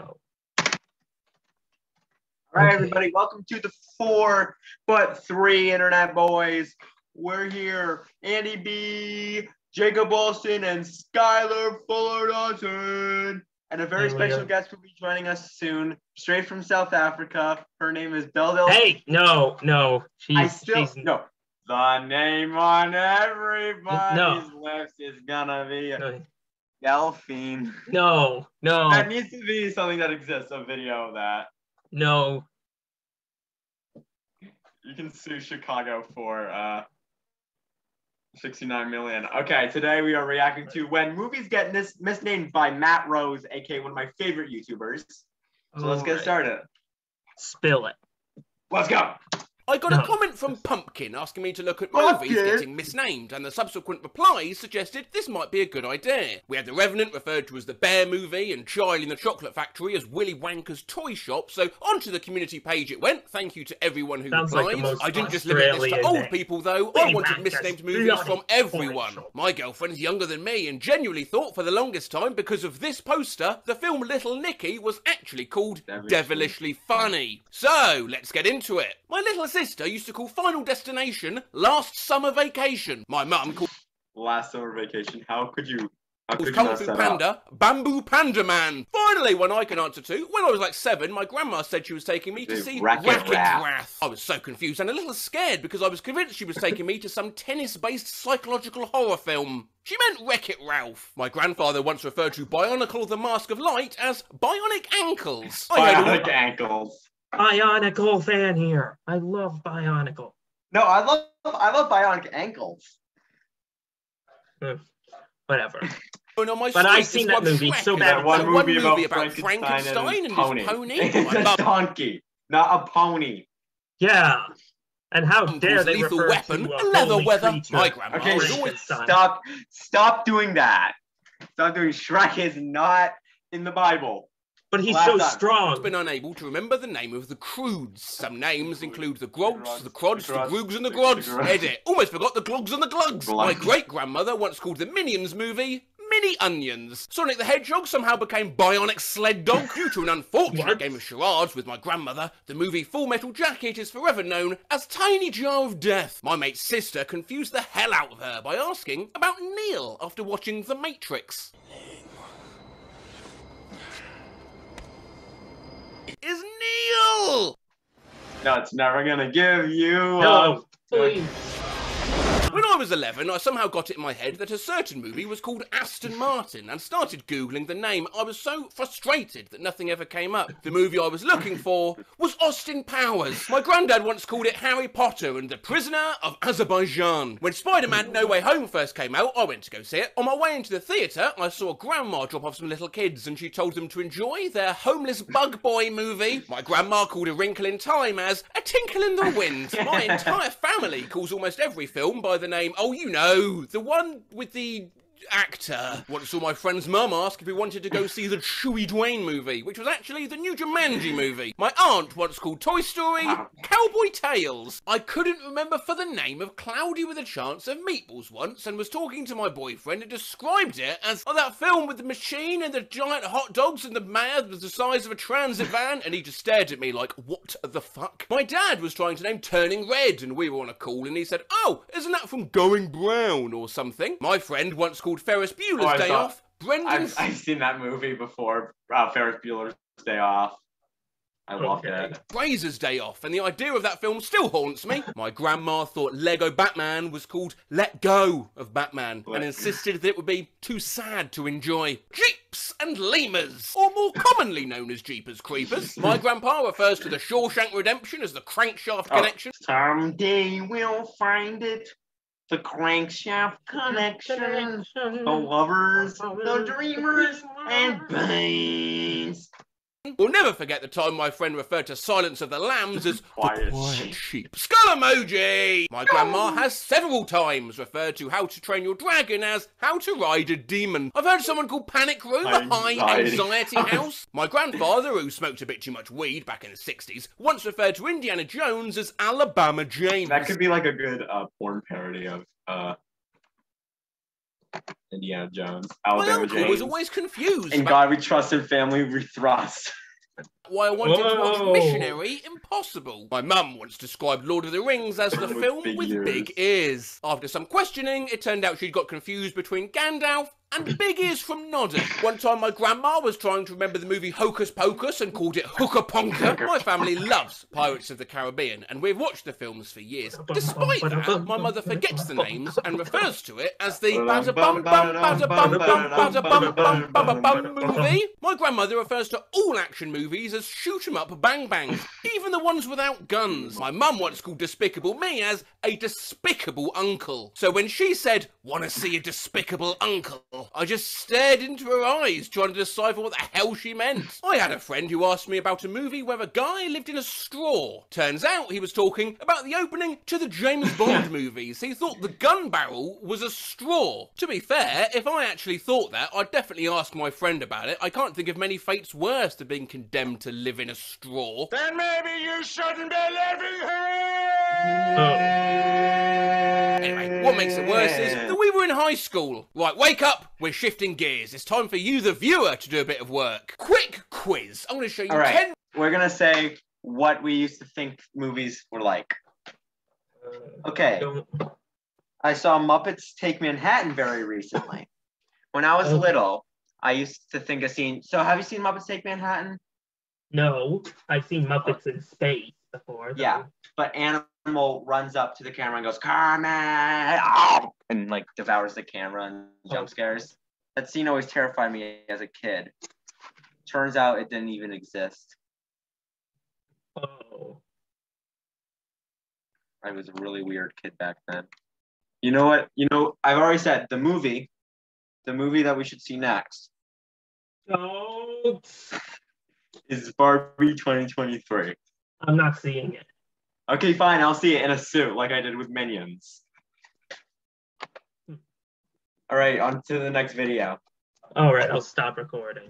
So. All right, everybody, welcome to the 4 but 3 Internet Boys. We're here, Andy B, Jaykob and Skyler Fuller-Dawson. And a very special guest will be joining us soon, straight from South Africa. Her name is Belle. Hey, no. No. The name on everybody's lips is gonna be Delphine. No. That needs to be something that exists, a video of that. No. You can sue Chicago for 69 million. Okay, today we are reacting to when movies get misnamed by Matt Rose, aka one of my favorite YouTubers. So let's get started. Spill it. Let's go. I got a comment from Pumpkin asking me to look at movies getting misnamed, and the subsequent replies suggested this might be a good idea. We had The Revenant referred to as the Bear Movie, and Charlie and the Chocolate Factory as Willy Wonka's Toy Shop, so onto the community page it went. Thank you to everyone who replied. Like I didn't just limit this to old people though, I wanted misnamed movies from everyone. My girlfriend's younger than me and genuinely thought for the longest time because of this poster, the film Little Nicky was actually called Devilishly Funny. So, let's get into it. My little sister used to call Final Destination Last Summer Vacation. My mum called Last Summer Vacation. How could you Kung Fu Panda Bamboo Panda Man. Finally, one I can answer to. When I was like 7, my grandma said she was taking me to see Wreck-It Ralph. I was so confused and a little scared because I was convinced she was taking me to some tennis-based psychological horror film. She meant Wreck-It Ralph. My grandfather once referred to Bionicle the Mask of Light as Bionic Ankles. Bionic Ankles. Bionicle fan here. I love Bionicle. No, I love Bionic Ankles. Whatever. But I've seen that movie so bad. One movie about Frankenstein and his pony. It's a donkey, not a pony. Yeah. And how dare they Lethal refer Weapon, to a leather weather. My grandma was always stop doing that. Stop doing Shrek is not in the Bible. But he's so strong. I've been unable to remember the name of the Croods. Some names include the Grogs, the Crods, the Groogs, and the Grods. Edit. Almost forgot the Glogs and the Glugs. My great-grandmother once called the Minions movie Mini Onions. Sonic the Hedgehog somehow became Bionic Sled Dog due to an unfortunate game of charades with my grandmother. The movie Full Metal Jacket is forever known as Tiny Jar of Death. My mate's sister confused the hell out of her by asking about Neil after watching The Matrix. Is Neil! No, it's never gonna give you No, please. When I was 11, I somehow got it in my head that a certain movie was called Aston Martin and started Googling the name. I was so frustrated that nothing ever came up. The movie I was looking for was Austin Powers. My granddad once called it Harry Potter and the Prisoner of Azerbaijan. When Spider-Man No Way Home first came out, I went to go see it. On my way into the theatre, I saw Grandma drop off some little kids and she told them to enjoy their homeless bug boy movie. My grandma called A Wrinkle in Time as A Tinkle in the Wind. My entire family calls almost every film by the name, oh, you know, the one with the actor. Once saw my friend's mum ask if we wanted to go see the Chewie Dwayne movie, which was actually the new Jumanji movie. My aunt once called Toy Story Cowboy Tales. I couldn't remember for the name of Cloudy with a Chance of Meatballs once and was talking to my boyfriend and described it as, oh, that film with the machine and the giant hot dogs and the mayor was the size of a transit van, and he just stared at me like, what the fuck? My dad was trying to name Turning Red and we were on a call and he said, oh, isn't that from Going Brown or something? My friend once called Ferris Bueller's Day Off. I've seen that movie before. Ferris Bueller's Day Off. I loved it. Brazer's Day Off, and the idea of that film still haunts me. My grandma thought Lego Batman was called Let Go of Batman, and insisted that it would be too sad to enjoy. Jeeps and Lemurs, or more commonly known as Jeepers Creepers. My grandpa refers to the Shawshank Redemption as the Crankshaft Connection. Someday we'll find it. The Crankshaft Connection, the lovers, the dreamers, and banes. We'll never forget the time my friend referred to Silence of the Lambs as the Quiet Sheep. Skull emoji! My grandma has several times referred to How to Train Your Dragon as How to Ride a Demon. I've heard someone called Panic Room a high anxiety house. My grandfather, who smoked a bit too much weed back in the 60s, once referred to Indiana Jones as Alabama James. That could be like a good porn parody of Indiana Jones. My Alabama uncle was James. always confused In about God We Trust and Family We Thrust. why I wanted to watch Whoa. Missionary Impossible. My mum once described Lord of the Rings as the With film big with ears. big ears. After some questioning, it turned out she'd got confused between Gandalf and Big Ears from Noddy. One time my grandma was trying to remember the movie Hocus Pocus and called it Hooker Ponker. My family loves Pirates of the Caribbean and we've watched the films for years. Despite that, my mother forgets the names and refers to it as the Bada Bum Bum Bada Bum Bum Bada Bum Bum Bada Bum movie. My grandmother refers to all action movies as shoot 'em up bang bangs, even the ones without guns. My mum once called Despicable Me as a despicable uncle. So when she said, "Wanna see a despicable uncle?" I just stared into her eyes, trying to decipher what the hell she meant. I had a friend who asked me about a movie where a guy lived in a straw. Turns out he was talking about the opening to the James Bond movies. He thought the gun barrel was a straw. To be fair, if I actually thought that, I'd definitely ask my friend about it. I can't think of many fates worse than being condemned to live in a straw. Then maybe you shouldn't be living here! Anyway, what makes it worse is that we were in high school. Right, wake up, we're shifting gears. It's time for you, the viewer, to do a bit of work. Quick quiz. I'm going to show you All right. 10... We're going to say what we used to think movies were like. Okay. I saw Muppets Take Manhattan very recently. When I was little, I used to think a scene. So have you seen Muppets Take Manhattan? No, I've seen Muppets in Space before. Though. Yeah, but Animal runs up to the camera and goes, "Kermit!" Oh! And like devours the camera and jump scares. That scene always terrified me as a kid. Turns out it didn't even exist. Oh. I was a really weird kid back then. You know what? I've already said the movie that we should see next Oh. is Barbie 2023. I'm not seeing it. Okay, fine. I'll see it in a suit like I did with Minions. All right, on to the next video. All right, I'll stop recording.